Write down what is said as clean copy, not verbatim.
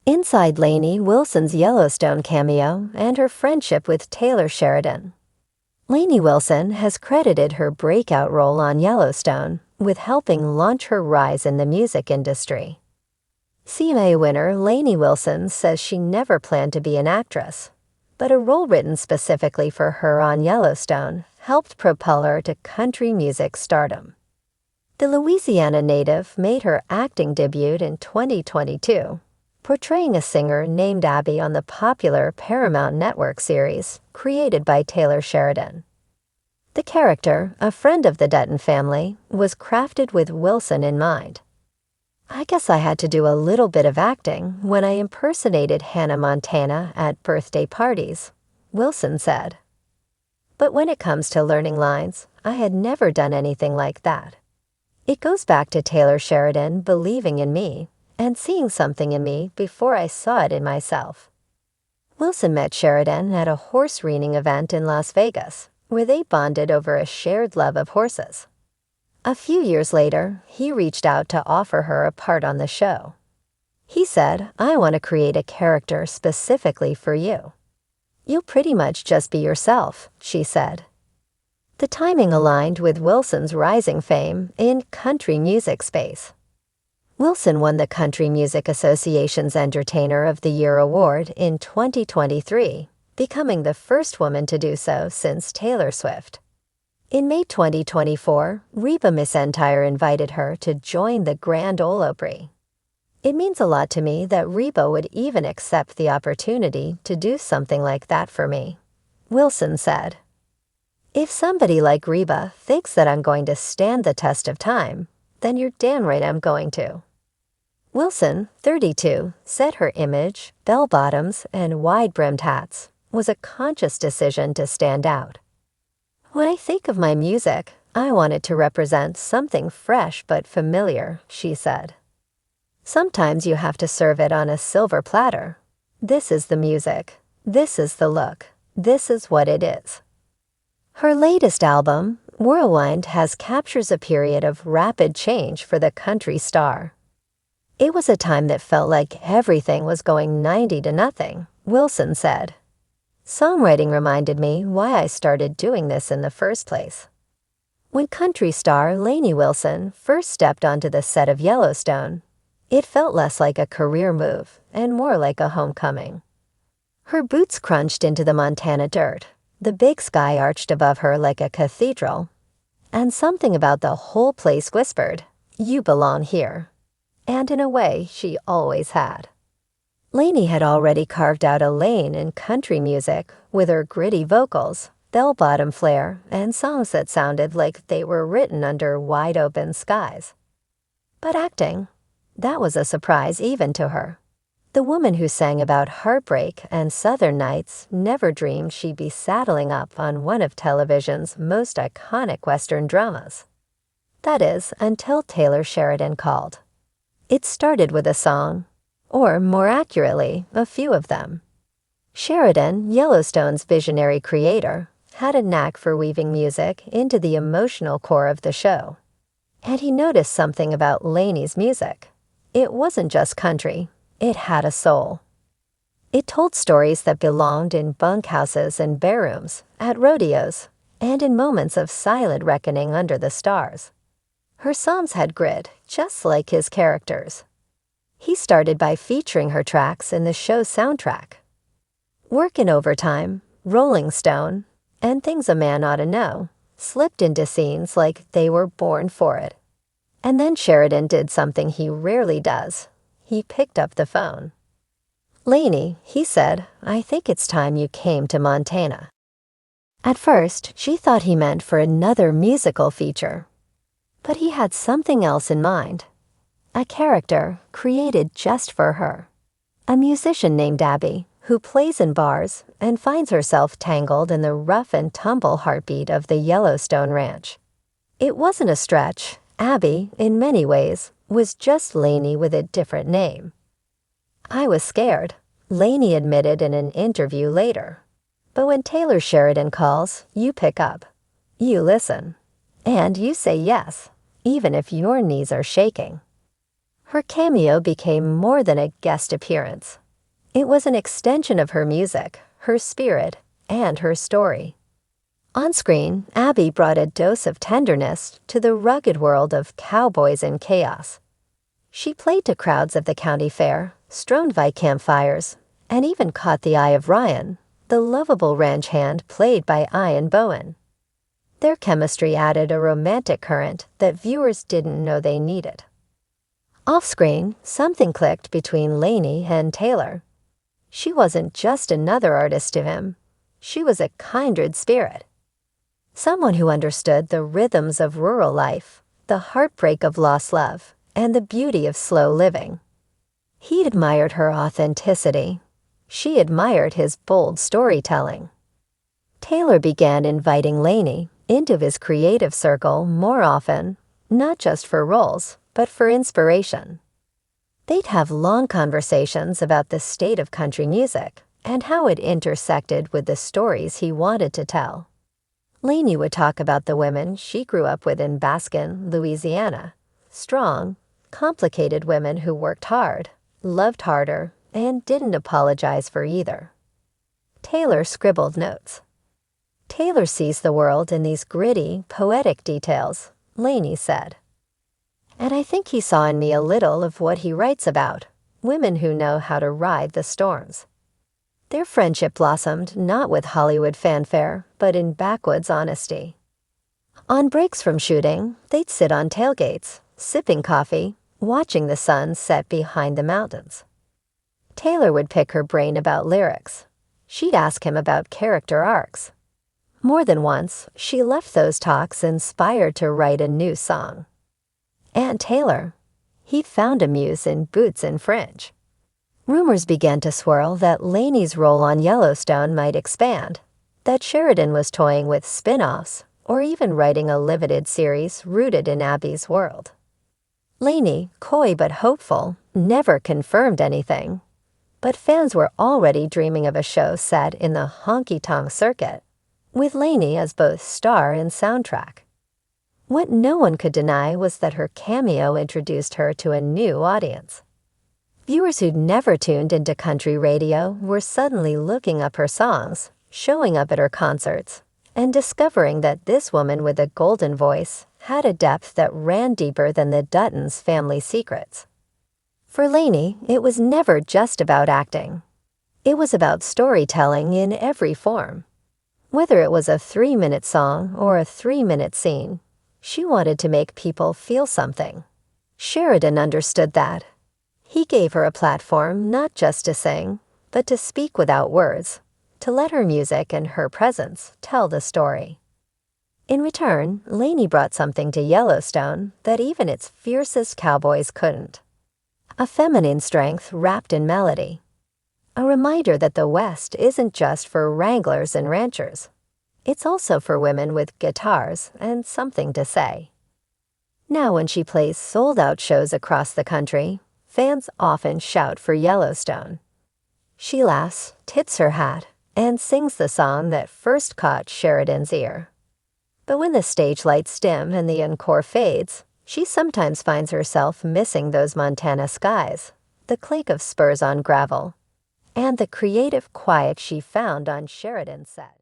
Inside Lainey Wilson's Yellowstone cameo and her friendship with Taylor Sheridan. Lainey Wilson has credited her breakout role on Yellowstone with helping launch her rise in the music industry. CMA winner Lainey Wilson says she never planned to be an actress, but a role written specifically for her on Yellowstone helped propel her to country music stardom. The Louisiana native made her acting debut in 2022, portraying a singer named Abby on the popular Paramount Network series created by Taylor Sheridan. The character, a friend of the Dutton family, was crafted with Wilson in mind. "I guess I had to do a little bit of acting when I impersonated Hannah Montana at birthday parties," Wilson said. "But when it comes to learning lines, I had never done anything like that. It goes back to Taylor Sheridan believing in me and seeing something in me before I saw it in myself." Wilson met Sheridan at a horse reining event in Las Vegas, where they bonded over a shared love of horses. A few years later, he reached out to offer her a part on the show. He said, "I want to create a character specifically for you. You'll pretty much just be yourself," she said. The timing aligned with Wilson's rising fame in country music space. Wilson won the Country Music Association's Entertainer of the Year award in 2023, becoming the first woman to do so since Taylor Swift. In May 2024, Reba McEntire invited her to join the Grand Ole Opry. "It means a lot to me that Reba would even accept the opportunity to do something like that for me," Wilson said. "If somebody like Reba thinks that I'm going to stand the test of time, then you're damn right I'm going to." Wilson, 32, said her image, bell-bottoms, and wide-brimmed hats was a conscious decision to stand out. "When I think of my music, I want it to represent something fresh but familiar," she said. "Sometimes you have to serve it on a silver platter. This is the music. This is the look. This is what it is." Her latest album, Whirlwind, captures a period of rapid change for the country star. "It was a time that felt like everything was going 90 to nothing," Wilson said. "Songwriting reminded me why I started doing this in the first place." When country star Lainey Wilson first stepped onto the set of Yellowstone, it felt less like a career move and more like a homecoming. Her boots crunched into the Montana dirt, the big sky arched above her like a cathedral, and something about the whole place whispered, "You belong here." And in a way, she always had. Lainey had already carved out a lane in country music with her gritty vocals, bell-bottom flair, and songs that sounded like they were written under wide-open skies. But acting, that was a surprise even to her. The woman who sang about heartbreak and Southern nights never dreamed she'd be saddling up on one of television's most iconic Western dramas. That is, until Taylor Sheridan called. It started with a song, or more accurately, a few of them. Sheridan, Yellowstone's visionary creator, had a knack for weaving music into the emotional core of the show. And he noticed something about Lainey's music. It wasn't just country, it had a soul. It told stories that belonged in bunkhouses and bear rooms, at rodeos, and in moments of silent reckoning under the stars. Her songs had grit, just like his characters. He started by featuring her tracks in the show's soundtrack. Work in Overtime, Rolling Stone, and Things a Man Ought to Know slipped into scenes like they were born for it. And then Sheridan did something he rarely does. He picked up the phone. "Lainey," he said, "I think it's time you came to Montana." At first, she thought he meant for another musical feature. But he had something else in mind. A character created just for her. A musician named Abby, who plays in bars and finds herself tangled in the rough and tumble heartbeat of the Yellowstone Ranch. It wasn't a stretch. Abby, in many ways, was just Lainey with a different name. "I was scared," Lainey admitted in an interview later. "But when Taylor Sheridan calls, you pick up. You listen. And you say yes, even if your knees are shaking." Her cameo became more than a guest appearance. It was an extension of her music, her spirit, and her story. On screen, Abby brought a dose of tenderness to the rugged world of cowboys in chaos. She played to crowds of the county fair, strolled by campfires, and even caught the eye of Ryan, the lovable ranch hand played by Ian Bowen. Their chemistry added a romantic current that viewers didn't know they needed. Off-screen, something clicked between Lainey and Taylor. She wasn't just another artist to him. She was a kindred spirit. Someone who understood the rhythms of rural life, the heartbreak of lost love, and the beauty of slow living. He admired her authenticity. She admired his bold storytelling. Taylor began inviting Lainey into his creative circle more often, not just for roles, but for inspiration. They'd have long conversations about the state of country music and how it intersected with the stories he wanted to tell. Lainey would talk about the women she grew up with in Baskin, Louisiana. Strong, complicated women who worked hard, loved harder, and didn't apologize for either. Taylor scribbled notes. Taylor sees the world in these gritty, poetic details, Lainey said. And I think he saw in me a little of what he writes about, women who know how to ride the storms. Their friendship blossomed not with Hollywood fanfare, but in backwoods honesty. On breaks from shooting, they'd sit on tailgates, sipping coffee, watching the sun set behind the mountains. Taylor would pick her brain about lyrics. She'd ask him about character arcs. More than once, she left those talks inspired to write a new song. And Taylor, he found a muse in boots and fringe. Rumors began to swirl that Lainey's role on Yellowstone might expand, that Sheridan was toying with spin-offs, or even writing a limited series rooted in Abby's world. Lainey, coy but hopeful, never confirmed anything, but fans were already dreaming of a show set in the honky-tonk circuit, with Lainey as both star and soundtrack. What no one could deny was that her cameo introduced her to a new audience. Viewers who'd never tuned into country radio were suddenly looking up her songs, showing up at her concerts, and discovering that this woman with a golden voice had a depth that ran deeper than the Duttons' family secrets. For Lainey, it was never just about acting. It was about storytelling in every form. Whether it was a 3-minute song or a 3-minute scene, she wanted to make people feel something. Sheridan understood that. He gave her a platform not just to sing, but to speak without words, to let her music and her presence tell the story. In return, Lainey brought something to Yellowstone that even its fiercest cowboys couldn't. A feminine strength wrapped in melody. A reminder that the West isn't just for wranglers and ranchers. It's also for women with guitars and something to say. Now when she plays sold-out shows across the country, fans often shout for Yellowstone. She laughs, tips her hat, and sings the song that first caught Sheridan's ear. But when the stage lights dim and the encore fades, she sometimes finds herself missing those Montana skies, the clink of spurs on gravel, and the creative quiet she found on Sheridan's set.